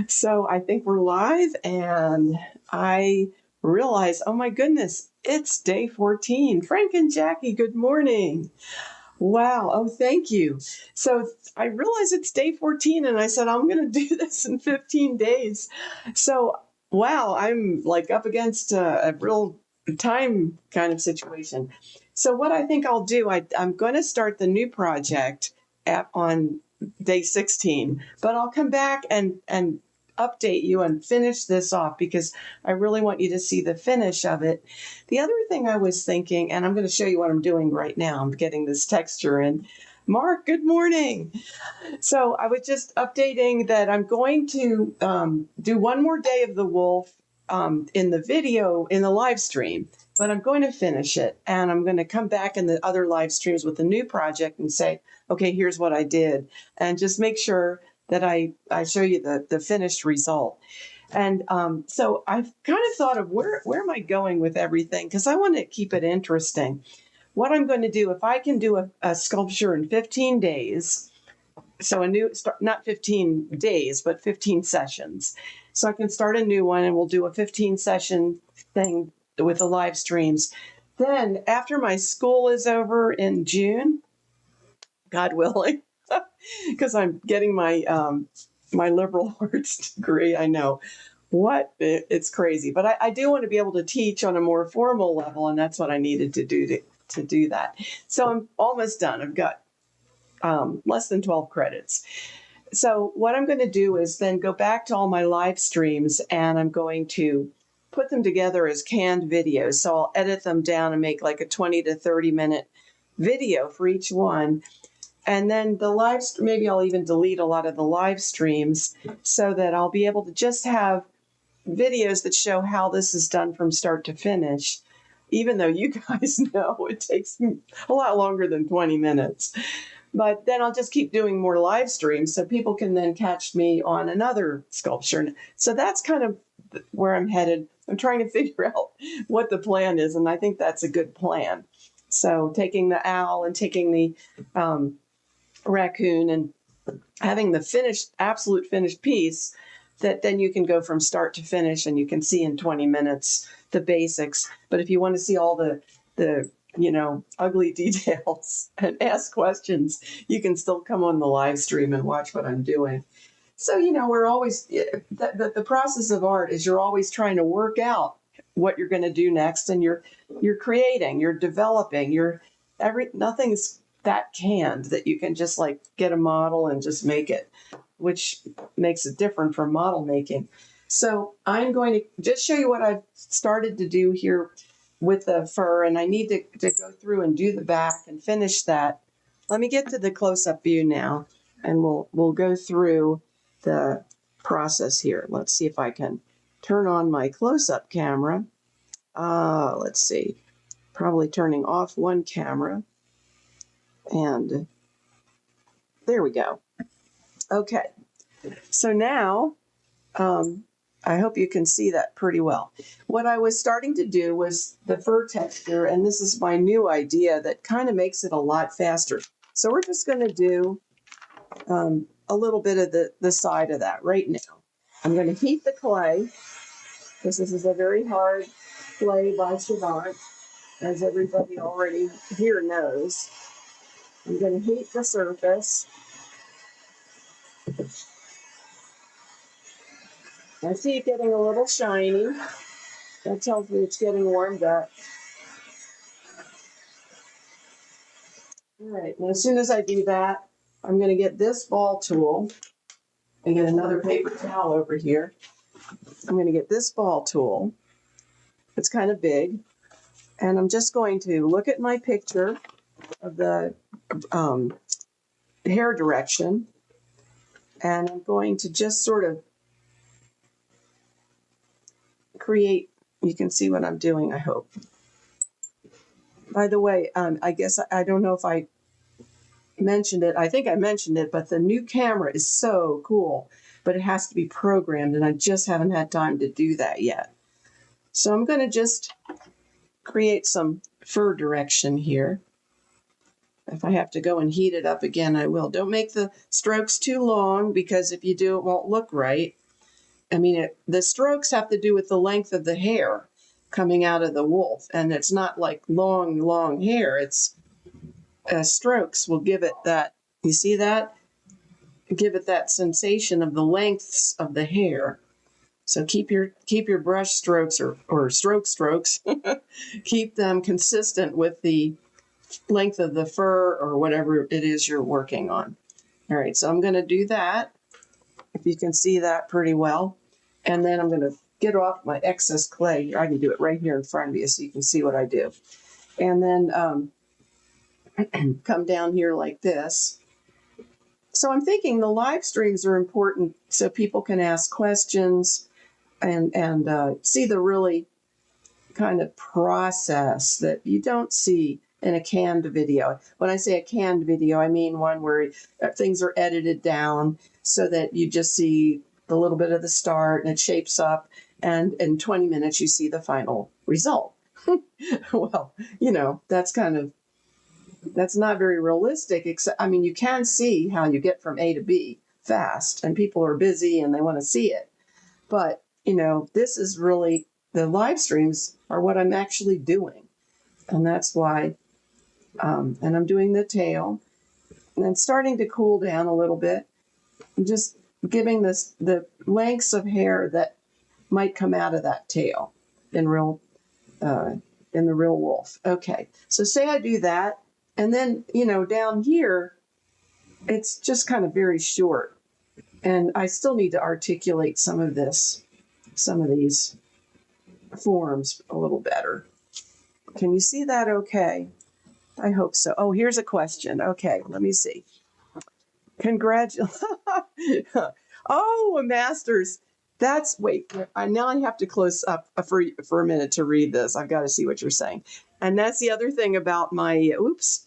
So I think we're live, and I realize, oh my goodness, it's day 14. Frank and Jackie, good morning. Wow. Oh, thank you. So I realize it's day 14, and I said, I'm going to do this in 15 days. So, wow, I'm like up against a real time kind of situation. So, what I think I'll do, I'm going to start the new project on day 16, but I'll come back and update you and finish this off because I really want you to see the finish of it. The other thing I was thinking, and I'm going to show you what I'm doing right now. I'm getting this texture in. Mark, good morning. So I was just updating that I'm going to do one more day of the wolf in the video, in the live stream, but I'm going to finish it. And I'm going to come back in the other live streams with a new project and say, okay, here's what I did. And just make sure that I show you the finished result. And so I've kind of thought of where am I going with everything? Because I want to keep it interesting. What I'm going to do, if I can do a sculpture in 15 days, so a new start, not 15 days, but 15 sessions. So I can start a new one and we'll do a 15 session thing with the live streams. Then after my school is over in June, God willing, because I'm getting my my liberal arts degree, I know. It's crazy, but I do want to be able to teach on a more formal level, and that's what I needed to do to do that. So I'm almost done. I've got less than 12 credits. So what I'm going to do is then go back to all my live streams, and I'm going to put them together as canned videos. So I'll edit them down and make like a 20 to 30 minute video for each one. And then maybe I'll even delete a lot of the live streams so that I'll be able to just have videos that show how this is done from start to finish, even though you guys know it takes a lot longer than 20 minutes. But then I'll just keep doing more live streams so people can then catch me on another sculpture. So that's kind of where I'm headed. I'm trying to figure out what the plan is, and I think that's a good plan. So taking the owl and taking the raccoon and having the absolute finished piece that then you can go from start to finish and you can see in 20 minutes the basics. But if you want to see all the ugly details and ask questions, you can still come on the live stream and watch what I'm doing. So, we're always, the process of art is you're always trying to work out what you're going to do next, and you're creating, you're developing, nothing's that canned that you can just like get a model and just make it, which makes it different from model making. So I'm going to just show you what I've started to do here with the fur, and I need to go through and do the back and finish that. Let me get to the close-up view now, and we'll go through the process here. Let's see if I can turn on my close-up camera. Let's see, probably turning off one camera, and there we go. Okay, so now I hope you can see that pretty well. What I was starting to do was the fur texture, and this is my new idea that kind of makes it a lot faster. So we're just going to do a little bit of the side of that right now. I'm going to heat the clay, because this is a very hard clay by Savant, as everybody already here knows. I'm going to heat the surface. I see it getting a little shiny. That tells me it's getting warmed up. All right, and as soon as I do that, I'm going to get this ball tool and get another paper towel over here. I'm going to get this ball tool. It's kind of big. And I'm just going to look at my picture of the hair direction. And I'm going to just sort of create, you can see what I'm doing, I hope. By the way, I guess I don't know if I mentioned it. I think I mentioned it, but the new camera is so cool, but it has to be programmed, and I just haven't had time to do that yet. So I'm going to just create some fur direction here. If I have to go and heat it up again, I will. Don't make the strokes too long, because if you do, it won't look right. I mean, the strokes have to do with the length of the hair coming out of the wolf. And it's not like long, long hair. It's strokes will give it that, you see that? Give it that sensation of the lengths of the hair. So keep your brush strokes or strokes, keep them consistent with the length of the fur or whatever it is you're working on. All right, so I'm going to do that, if you can see that pretty well. And then I'm going to get off my excess clay. I can do it right here in front of you so you can see what I do. And then come down here like this. So I'm thinking the live streams are important so people can ask questions and see the really kind of process that you don't see in a canned video. When I say a canned video, I mean one where things are edited down so that you just see a little bit of the start and it shapes up, and in 20 minutes you see the final result. Well, that's not very realistic, except, I mean, you can see how you get from A to B fast, and people are busy and they want to see it. But, this is really, the live streams are what I'm actually doing. And that's why, and I'm doing the tail, and then starting to cool down a little bit, and just giving the lengths of hair that might come out of that tail in the real wolf. Okay, so say I do that, and then, down here, it's just kind of very short. And I still need to articulate some of these forms a little better. Can you see that okay? I hope so. Oh, here's a question. Okay, let me see. Congratulations. Oh, Masters. Wait, now I have to close up for a minute to read this. I've got to see what you're saying. And that's the other thing about my, oops.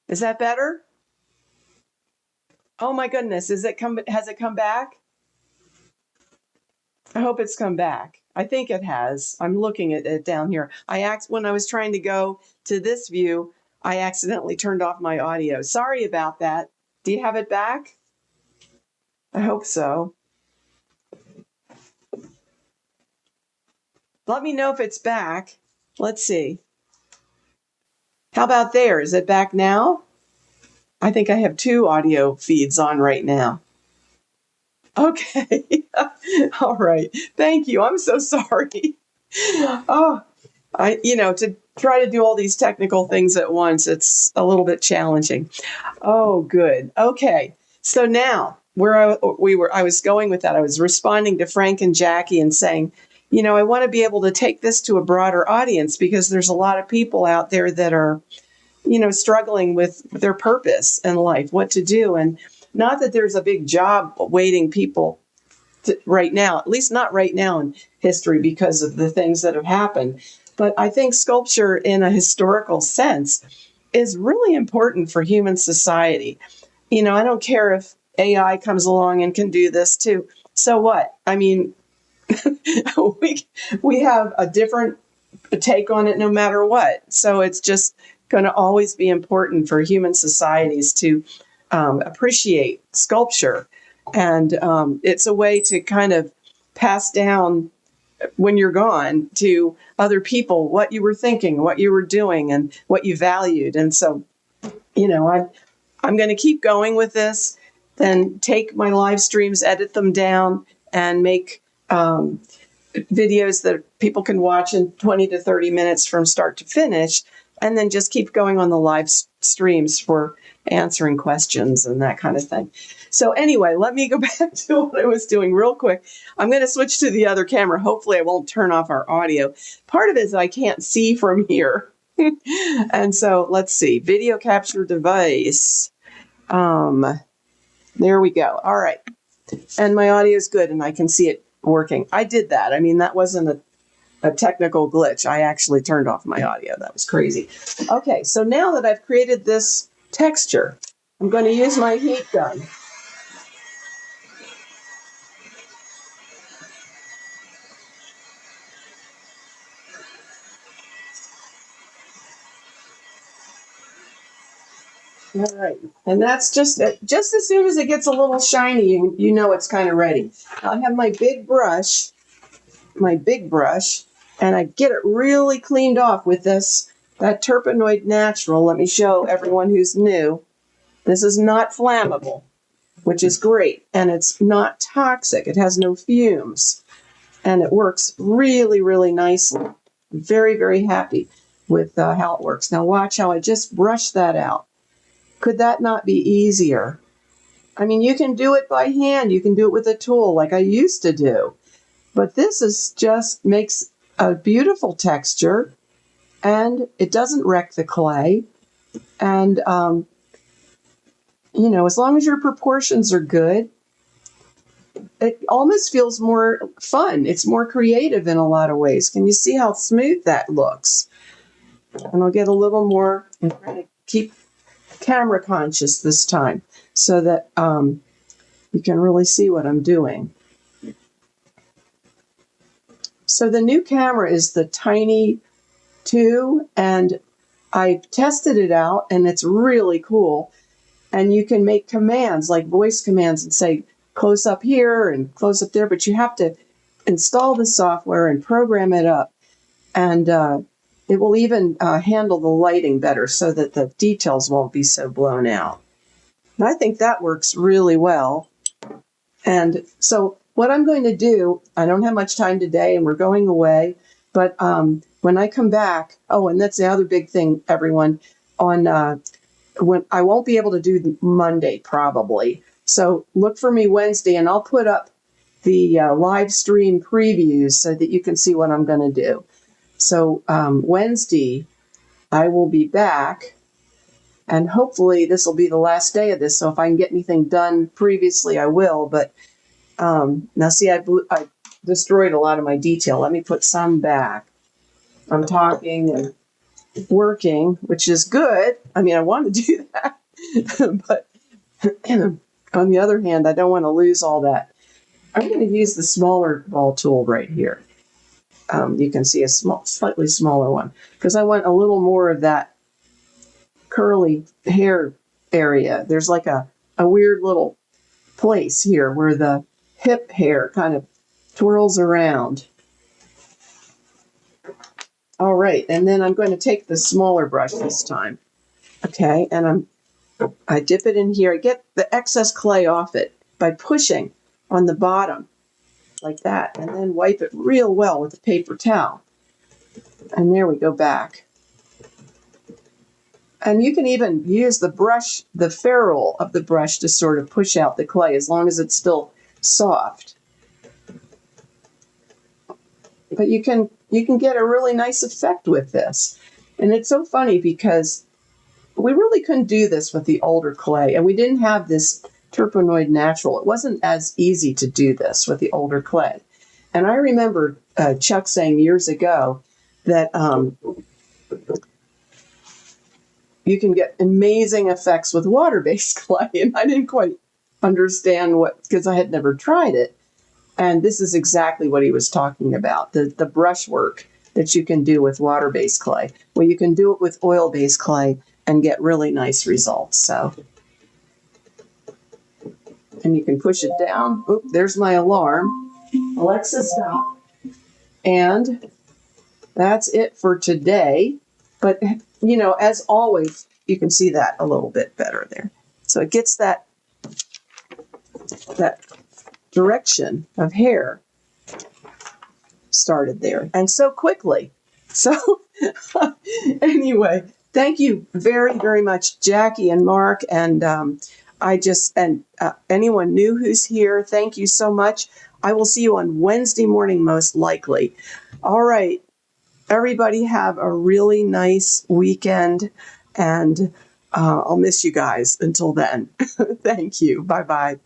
Is that better? Oh my goodness, has it come back? I hope it's come back. I think it has. I'm looking at it down here. When I was trying to go to this view, I accidentally turned off my audio. Sorry about that. Do you have it back? I hope so. Let me know if it's back. Let's see. How about there? Is it back now? I think I have 2 audio feeds on right now. Okay. All right. Thank you. I'm so sorry. Oh, to try to do all these technical things at once, it's a little bit challenging. Oh, good. Okay. So now I was going with that. I was responding to Frank and Jackie and saying, I want to be able to take this to a broader audience because there's a lot of people out there that are, struggling with their purpose in life, what to do. And not that there's a big job awaiting people right now, at least not right now in history because of the things that have happened. But I think sculpture in a historical sense is really important for human society. I don't care if AI comes along and can do this too. So what? I mean, we have a different take on it no matter what. So it's just going to always be important for human societies to appreciate sculpture. And it's a way to kind of pass down, when you're gone, to other people what you were thinking, what you were doing, and what you valued. And so, I'm going to keep going with this, then take my live streams, edit them down, and make videos that people can watch in 20 to 30 minutes from start to finish and then just keep going on the live streams for answering questions and that kind of thing. So anyway, let me go back to what I was doing real quick. I'm going to switch to the other camera. Hopefully I won't turn off our audio. Part of it is I can't see from here. And so let's see, video capture device. There we go. All right. And my audio is good and I can see it working. I did that. I mean, that wasn't a technical glitch. I actually turned off my audio. That was crazy. Okay, so now that I've created this texture, I'm going to use my heat gun. All right, and that's just as soon as it gets a little shiny, you know it's kind of ready. I have my big brush, and I get it really cleaned off with that Terpenoid Natural. Let me show everyone who's new. This is not flammable, which is great, and it's not toxic. It has no fumes, and it works really, really nicely. I'm very, very happy with how it works. Now watch how I just brush that out. Could that not be easier? I mean, you can do it by hand. You can do it with a tool like I used to do. But this is just makes a beautiful texture, and it doesn't wreck the clay. And, you know, as long as your proportions are good, it almost feels more fun. It's more creative in a lot of ways. Can you see how smooth that looks? And I'll get a little more, I'm trying to keep camera conscious this time so that you can really see what I'm doing. So the new camera is the Tiny 2, and I tested it out, and it's really cool. And you can make commands, like voice commands, and say close up here and close up there, but you have to install the software and program it up. And it will even handle the lighting better so that the details won't be so blown out. And I think that works really well. And so what I'm going to do, I don't have much time today and we're going away, but when I come back, oh, and that's the other big thing, everyone, on when I won't be able to do Monday probably. So look for me Wednesday, and I'll put up the live stream previews so that you can see what I'm going to do. So Wednesday, I will be back, and hopefully this will be the last day of this. So if I can get anything done previously, I will. But now see, I destroyed a lot of my detail. Let me put some back. I'm talking and working, which is good. I mean, I want to do that. But on the other hand, I don't want to lose all that. I'm going to use the smaller ball tool right here. You can see a slightly smaller one because I want a little more of that curly hair area. There's like a weird little place here where the hip hair kind of twirls around. All right, and then I'm going to take the smaller brush this time. Okay, and I dip it in here. I get the excess clay off it by pushing on the bottom like that, and then wipe it real well with a paper towel. And there we go back. And you can even use the brush, the ferrule of the brush, to sort of push out the clay as long as it's still soft. But you can get a really nice effect with this. And it's so funny because we really couldn't do this with the older clay, and we didn't have this Terpenoid Natural. It wasn't as easy to do this with the older clay. And I remember Chuck saying years ago that you can get amazing effects with water-based clay, and I didn't quite understand what, because I had never tried it. And this is exactly what he was talking about, the brushwork that you can do with water-based clay. Well, you can do it with oil-based clay and get really nice results. So, and you can push it down. Oop, there's my alarm. Alexa, stop. And that's it for today. But, you know, as always, you can see that a little bit better there. So it gets that direction of hair started there. And so quickly. So anyway, thank you very, very much, Jackie and Mark. And anyone new who's here, thank you so much. I will see you on Wednesday morning, most likely. All right. Everybody have a really nice weekend. And I'll miss you guys until then. Thank you. Bye bye.